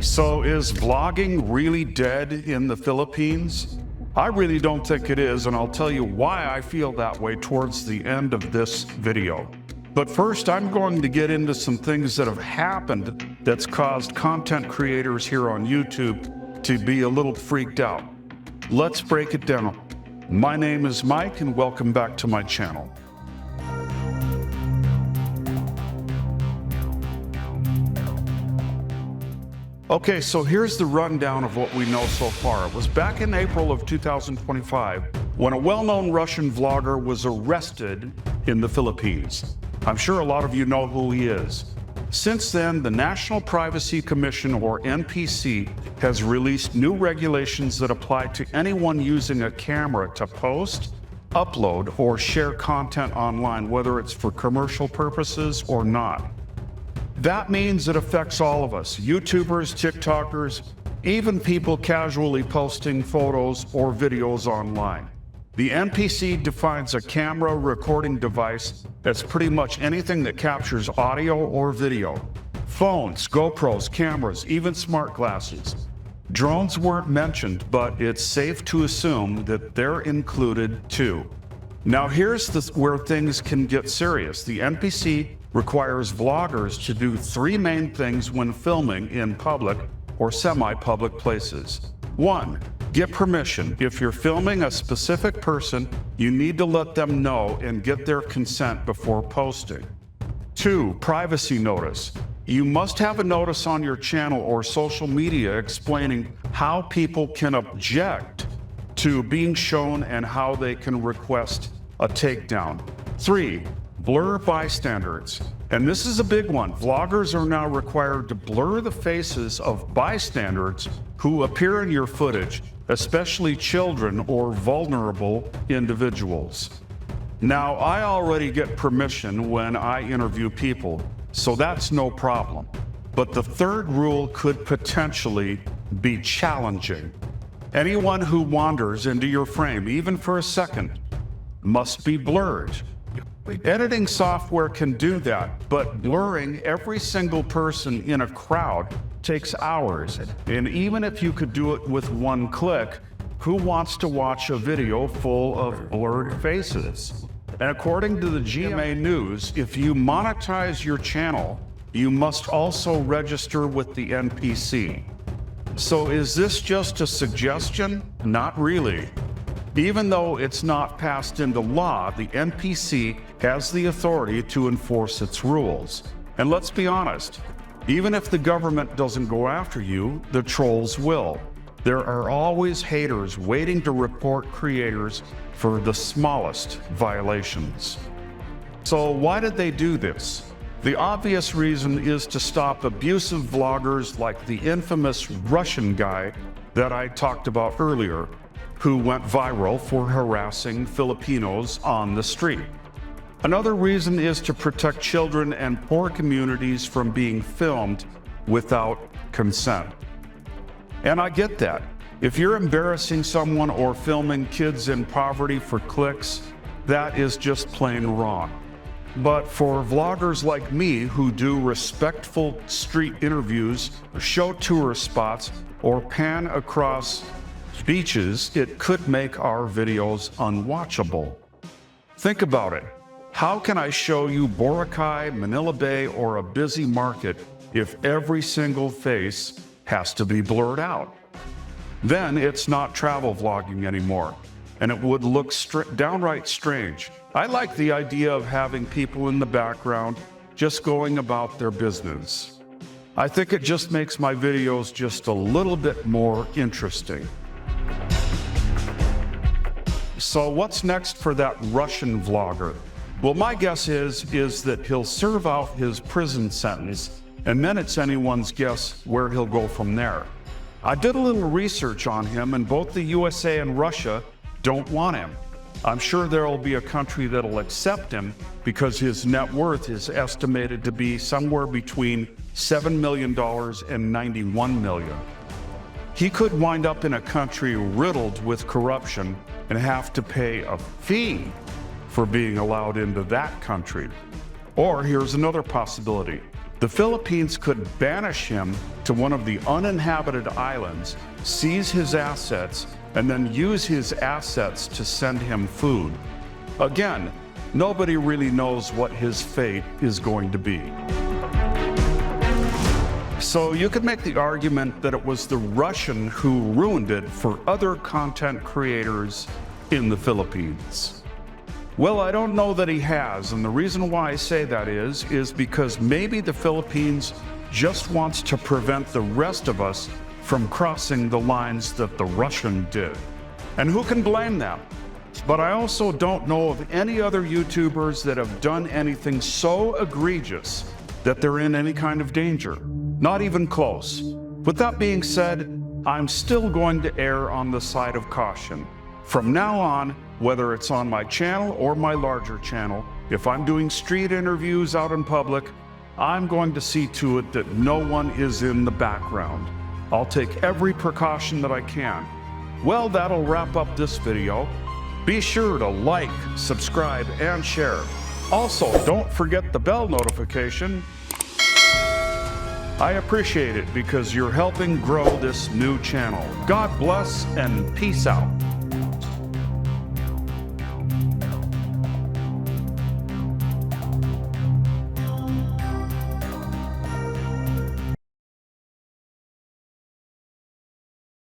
So is vlogging really dead in the Philippines? I really don't think it is, and I'll tell you why I feel that way towards the end of this video. But first, I'm going to get into some things that have happened that's caused content creators here on YouTube to be a little freaked out. Let's break it down. My name is Mike, and welcome back to my channel. Okay, so here's the rundown of what we know so far. It was back in April of 2025 when a well-known Russian vlogger was arrested in the Philippines. I'm sure a lot of you know who he is. Since then, the National Privacy Commission, or NPC, has released new regulations that apply to anyone using a camera to post, upload, or share content online, whether it's for commercial purposes or not. That means it affects all of us, YouTubers, TikTokers, even people casually posting photos or videos online. The NPC defines a camera recording device as pretty much anything that captures audio or video. Phones, GoPros, cameras, even smart glasses. Drones weren't mentioned, but it's safe to assume that they're included too. Now here's where things can get serious. The NPC requires vloggers to do three main things when filming in public or semi-public places. 1. Get permission. If you're filming a specific person, you need to let them know and get their consent before posting. 2. Privacy notice. You must have a notice on your channel or social media explaining how people can object to being shown and how they can request a takedown. 3. Blur bystanders. And this is a big one. Vloggers are now required to blur the faces of bystanders who appear in your footage, especially children or vulnerable individuals. Now, I already get permission when I interview people, so that's no problem. But the third rule could potentially be challenging. Anyone who wanders into your frame, even for a second, must be blurred. Editing software can do that, but blurring every single person in a crowd takes hours. And even if you could do it with one click, who wants to watch a video full of blurred faces? And according to the GMA News, if you monetize your channel, you must also register with the NPC. So is this just a suggestion? Not really. Even though it's not passed into law, the NPC has the authority to enforce its rules. And let's be honest, even if the government doesn't go after you, the trolls will. There are always haters waiting to report creators for the smallest violations. So why did they do this? The obvious reason is to stop abusive vloggers like the infamous Russian guy that I talked about earlier, who went viral for harassing Filipinos on the street. Another reason is to protect children and poor communities from being filmed without consent. And I get that. If you're embarrassing someone or filming kids in poverty for clicks, that is just plain wrong. But for vloggers like me who do respectful street interviews, show tourist spots, or pan across beaches, it could make our videos unwatchable. Think about it. How can I show you Boracay, Manila Bay, or a busy market if every single face has to be blurred out? Then it's not travel vlogging anymore, and it would look downright strange. I like the idea of having people in the background just going about their business. I think it just makes my videos just a little bit more interesting. So what's next for that Russian vlogger? Well, my guess is that he'll serve out his prison sentence, and then it's anyone's guess where he'll go from there. I did a little research on him, and both the USA and Russia don't want him. I'm sure there'll be a country that'll accept him because his net worth is estimated to be somewhere between $7 million and $91 million. He could wind up in a country riddled with corruption and have to pay a fee for being allowed into that country. Or here's another possibility. The Philippines could banish him to one of the uninhabited islands, seize his assets, and then use his assets to send him food. Again, nobody really knows what his fate is going to be. So you could make the argument that it was the Russian who ruined it for other content creators in the Philippines. Well, I don't know that he has, and the reason why I say that is because maybe the Philippines just wants to prevent the rest of us from crossing the lines that the Russian did. And who can blame them? But I also don't know of any other YouTubers that have done anything so egregious that they're in any kind of danger. Not even close. With that being said, I'm still going to err on the side of caution. From now on, whether it's on my channel or my larger channel, if I'm doing street interviews out in public, I'm going to see to it that no one is in the background. I'll take every precaution that I can. Well, that'll wrap up this video. Be sure to like, subscribe, and share. Also, don't forget the bell notification. I appreciate it because you're helping grow this new channel. God bless and peace out.